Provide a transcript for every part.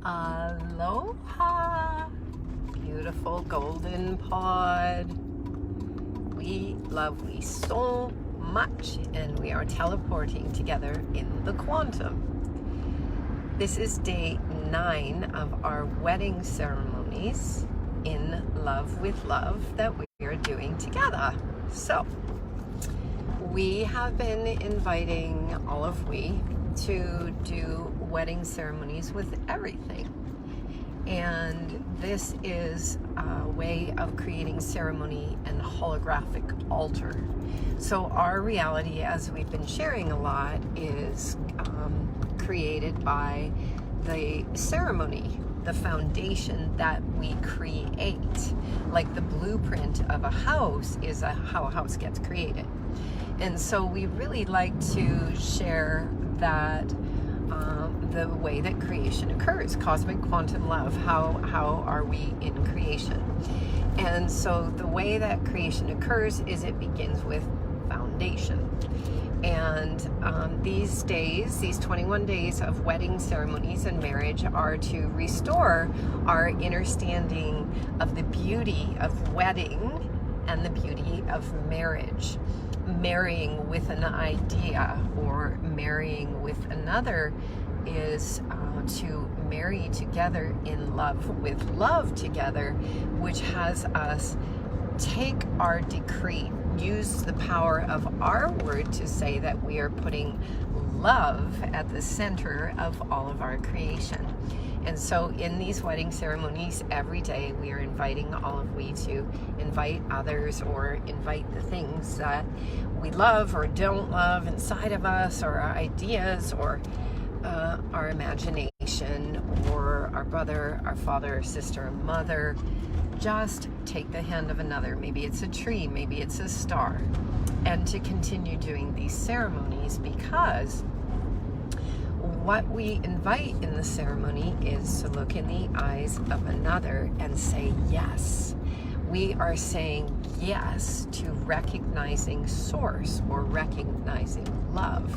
Aloha, beautiful golden pod. We love we so much, and we are teleporting together in the quantum. This is day 9 of our wedding ceremonies in Love with Love that we are doing together. So we have been inviting all of we to do wedding ceremonies with everything, and this is a way of creating ceremony and holographic altar. So our reality, as we've been sharing a lot, is created by the ceremony, the foundation that we create. Like the blueprint of a house is how a house gets created. And so we really like to share that the way that creation occurs, cosmic quantum love. How are we in creation? And so the way that creation occurs is it begins with foundation. And these days, these 21 days of wedding ceremonies and marriage are to restore our understanding of the beauty of wedding and the beauty of marriage. Marrying with an idea or marrying with another is to marry together in love with love together, which has us take our decree, use the power of our word to say that we are putting love at the center of all of our creation. And so in these wedding ceremonies, every day we are inviting all of we to invite others, or invite the things that we love or don't love inside of us, or our ideas, or our imagination, or our brother, our father, sister, mother. Just take the hand of another. Maybe it's a tree, maybe it's a star. And to continue doing these ceremonies, because what we invite in the ceremony is to look in the eyes of another and say yes. We are saying yes to recognizing source, or recognizing love,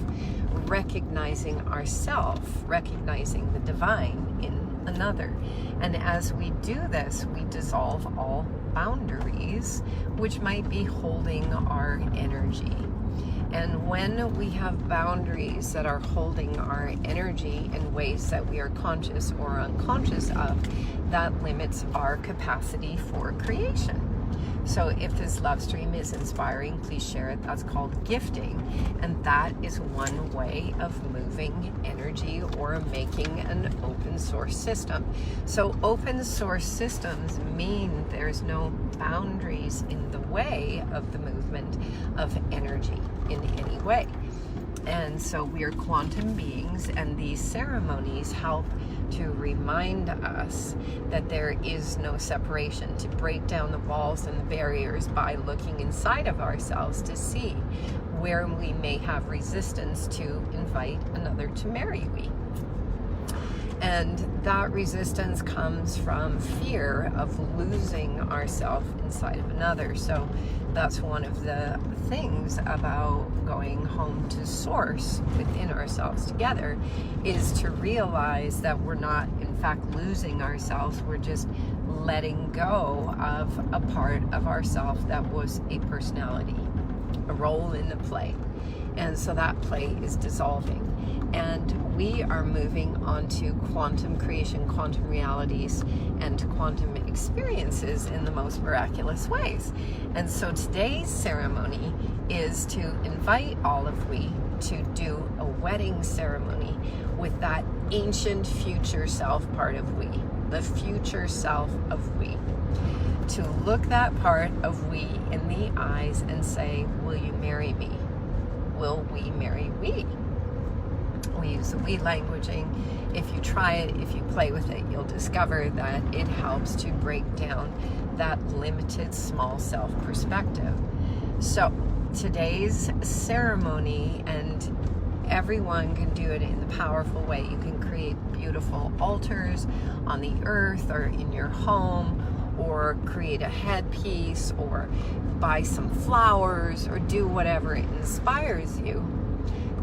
recognizing ourself, recognizing the divine in another. And as we do this, we dissolve all boundaries which might be holding our energy. And when we have boundaries that are holding our energy in ways that we are conscious or unconscious of, that limits our capacity for creation. So if this love stream is inspiring, please share it. That's called gifting. And that is one way of moving energy or making an open source system. So open source systems mean there's no boundaries in the way of the movement of energy in any way. And so we are quantum beings, and these ceremonies help to remind us that there is no separation, to break down the walls and the barriers by looking inside of ourselves to see where we may have resistance to invite another to marry we. And that resistance comes from fear of losing ourselves inside of another. So that's one of the things about going home to source within ourselves together, is to realize that we're not in fact losing ourselves. We're just letting go of a part of ourself that was a personality, a role in the play. And so that play is dissolving. And we are moving on to quantum creation, quantum realities, and quantum experiences in the most miraculous ways. And so today's ceremony is to invite all of we to do a wedding ceremony with that ancient future self part of we, the future self of we. To look that part of we in the eyes and say, will you marry me? Will we marry we? We use the we languaging. If you try it, if you play with it, you'll discover that it helps to break down that limited small self perspective. So today's ceremony, and everyone can do it in a powerful way. You can create beautiful altars on the earth or in your home, or create a headpiece, or buy some flowers, or do whatever inspires you.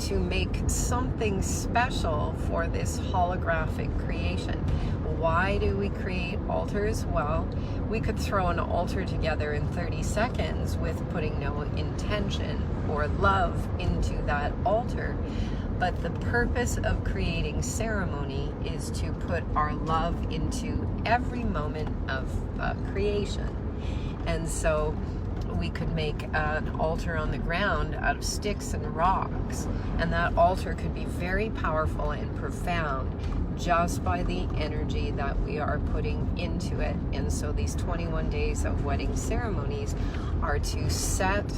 to make something special for this holographic creation. Why do we create altars? Well, we could throw an altar together in 30 seconds with putting no intention or love into that altar. But the purpose of creating ceremony is to put our love into every moment of creation. And so we could make an altar on the ground out of sticks and rocks, and that altar could be very powerful and profound just by the energy that we are putting into it. And so these 21 days of wedding ceremonies are to set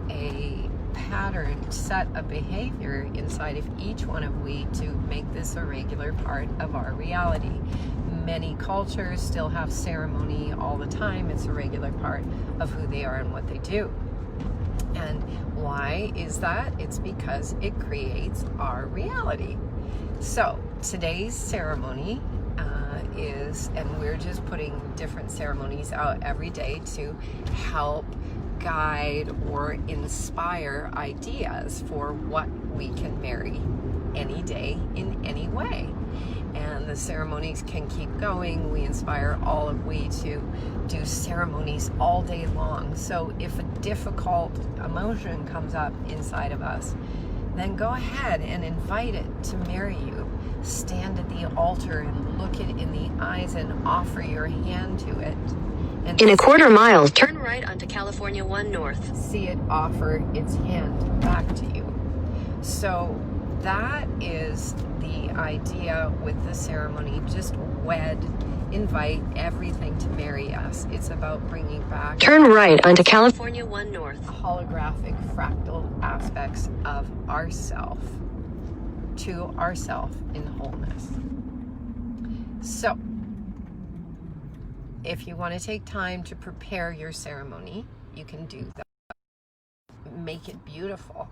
a pattern, set a behavior inside of each one of we to make this a regular part of our reality. Many cultures still have ceremony all the time. It's a regular part of who they are and what they do. And why is that? It's because it creates our reality. So today's ceremony is, and we're just putting different ceremonies out every day to help guide or inspire ideas for what we can marry any day in any way. And the ceremonies can keep going. We inspire all of we to do ceremonies all day long. So if a difficult emotion comes up inside of us, then go ahead and invite it to marry you. Stand at the altar and look it in the eyes and offer your hand to it. And in a quarter mile, turn right onto California 1 North. See it offer its hand back to you. So that is the idea with the ceremony. Just wed, invite everything to marry us. It's about bringing back, turn right onto California 1 North, holographic fractal aspects of ourself to ourself in wholeness. So if you want to take time to prepare your ceremony, you can do that. Make it beautiful.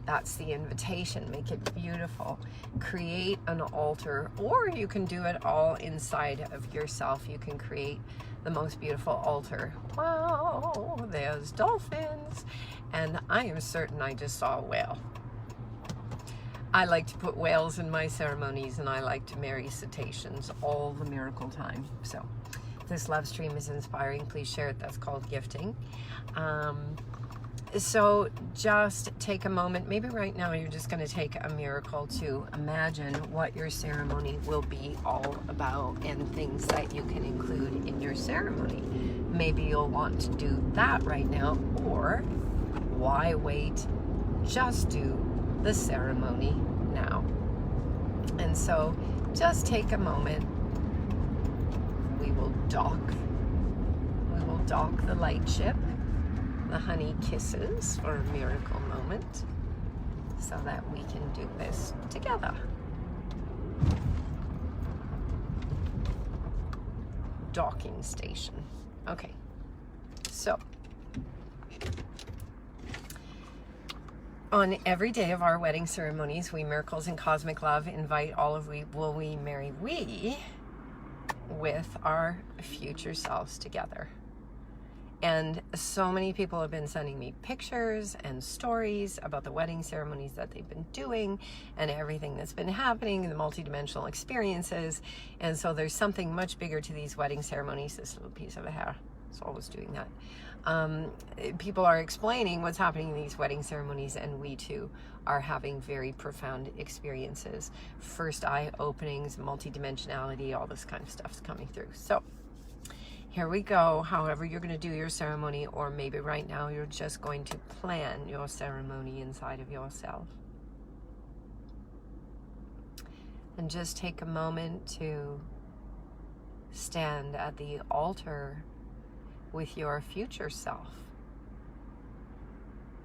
That's the invitation. Make it beautiful. Create an altar, or you can do it all inside of yourself. You can create the most beautiful altar. Wow, there's dolphins. And I am certain I just saw a whale. I like to put whales in my ceremonies, and I like to marry cetaceans all the miracle time. So if this love stream is inspiring, please share it. That's called gifting. So just take a moment, maybe right now you're just going to take a miracle to imagine what your ceremony will be all about and things that you can include in your ceremony. Maybe you'll want to do that right now, or why wait? Just do the ceremony now. And so just take a moment. We will dock the light ship, the honey kisses for a miracle moment, so that we can do this together. Docking station. Okay, so on every day of our wedding ceremonies, we miracles in cosmic love invite all of we will we marry we with our future selves together. And so many people have been sending me pictures and stories about the wedding ceremonies that they've been doing and everything that's been happening, the multidimensional experiences. And so there's something much bigger to these wedding ceremonies. This little piece of a hair is always doing that. People are explaining what's happening in these wedding ceremonies, and we too are having very profound experiences. First eye openings, multidimensionality, all this kind of stuff's coming through. So here we go. However you're going to do your ceremony, or maybe right now you're just going to plan your ceremony inside of yourself. And just take a moment to stand at the altar with your future self,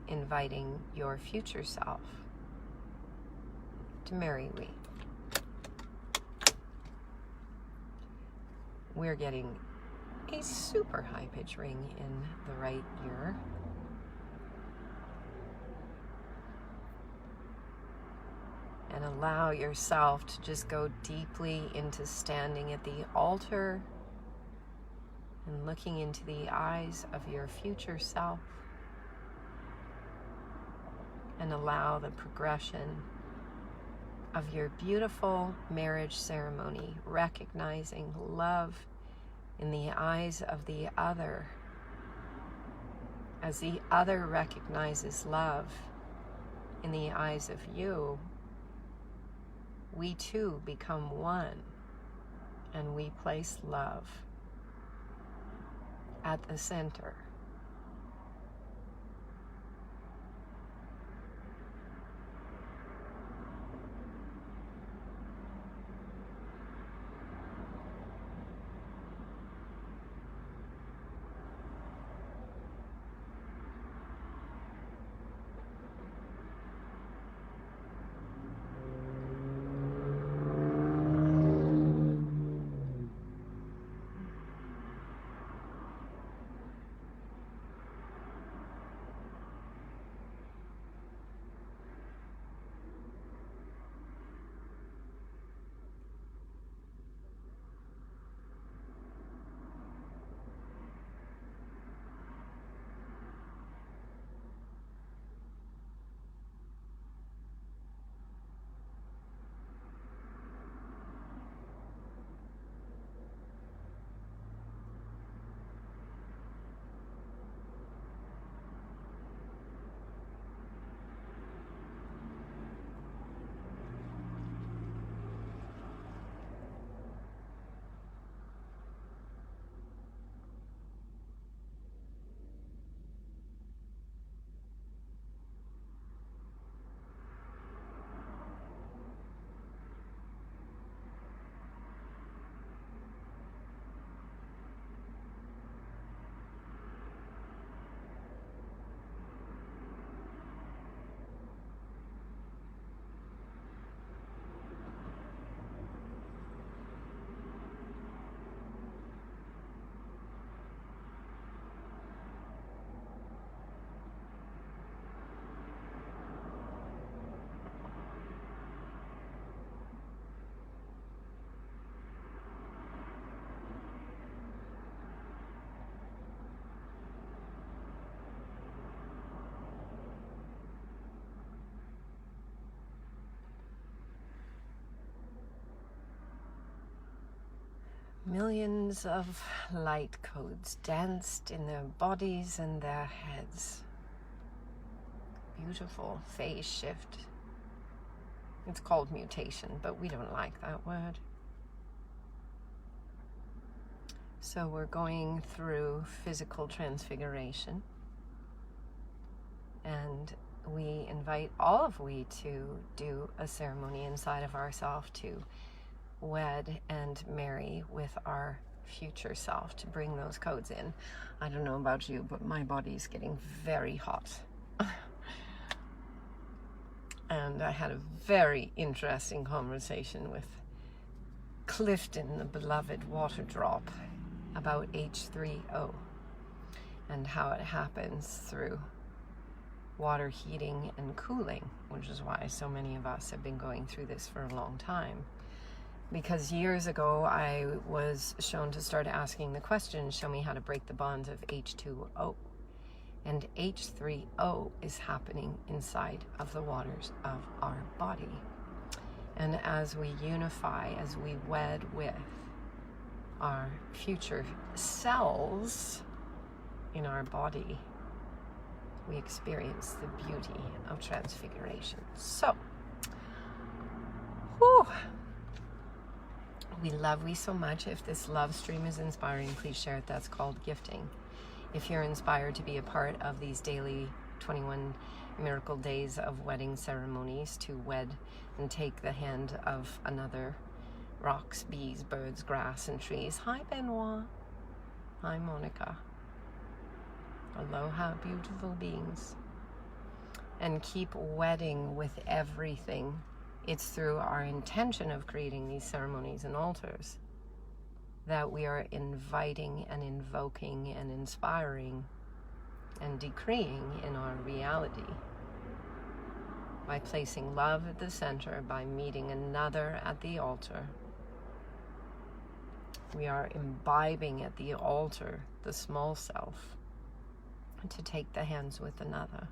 inviting your future self to marry we. We're getting a super high pitch ring in the right ear. And allow yourself to just go deeply into standing at the altar and looking into the eyes of your future self. and allow the progression of your beautiful marriage ceremony, recognizing love in the eyes of the other. As the other recognizes love in the eyes of you, we too become one, and we place love at the center. Millions of light codes danced in their bodies and their heads. Beautiful phase shift. It's called mutation, but we don't like that word. So we're going through physical transfiguration, and we invite all of we to do a ceremony inside of ourselves to wed and marry with our future self, to bring those codes in. I don't know about you, but my body's getting very hot. And I had a very interesting conversation with Clifton, the beloved water drop, about H3O and how it happens through water heating and cooling, which is why so many of us have been going through this for a long time. Because years ago, I was shown to start asking the question, show me how to break the bonds of H2O. And H3O is happening inside of the waters of our body. And as we unify, as we wed with our future selves in our body, we experience the beauty of transfiguration. So, whew. We love you so much. If this love stream is inspiring, please share it. That's called gifting. If you're inspired to be a part of these daily 21 miracle days of wedding ceremonies, to wed and take the hand of another, rocks, bees, birds, grass, and trees. Hi, Benoit. Hi, Monica. Aloha, beautiful beings. And keep wedding with everything. It's through our intention of creating these ceremonies and altars that we are inviting and invoking and inspiring and decreeing in our reality. By placing love at the center, by meeting another at the altar, we are imbibing at the altar the small self to take the hands with another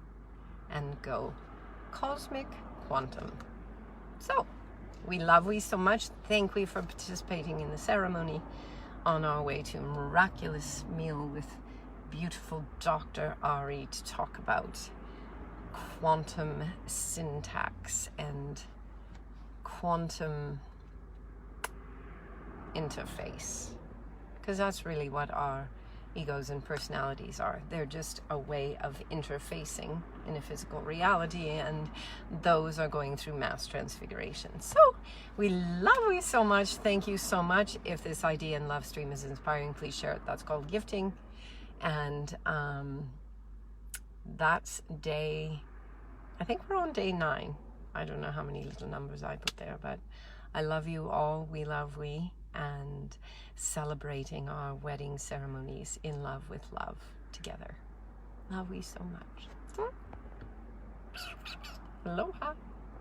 and go cosmic quantum. So, we love you so much. Thank you for participating in the ceremony on our way to a miraculous meal with beautiful Dr. Ari to talk about quantum syntax and quantum interface. Because that's really what our egos and personalities are. They're just a way of interfacing in a physical reality, and those are going through mass transfiguration. So we love you so much. Thank you so much. If this idea and love stream is inspiring, please share it. That's called gifting. And that's day, I think we're on day 9. I don't know how many little numbers I put there, but I love you all. We love we, and celebrating our wedding ceremonies in love with love together. Love we so much. Aloha.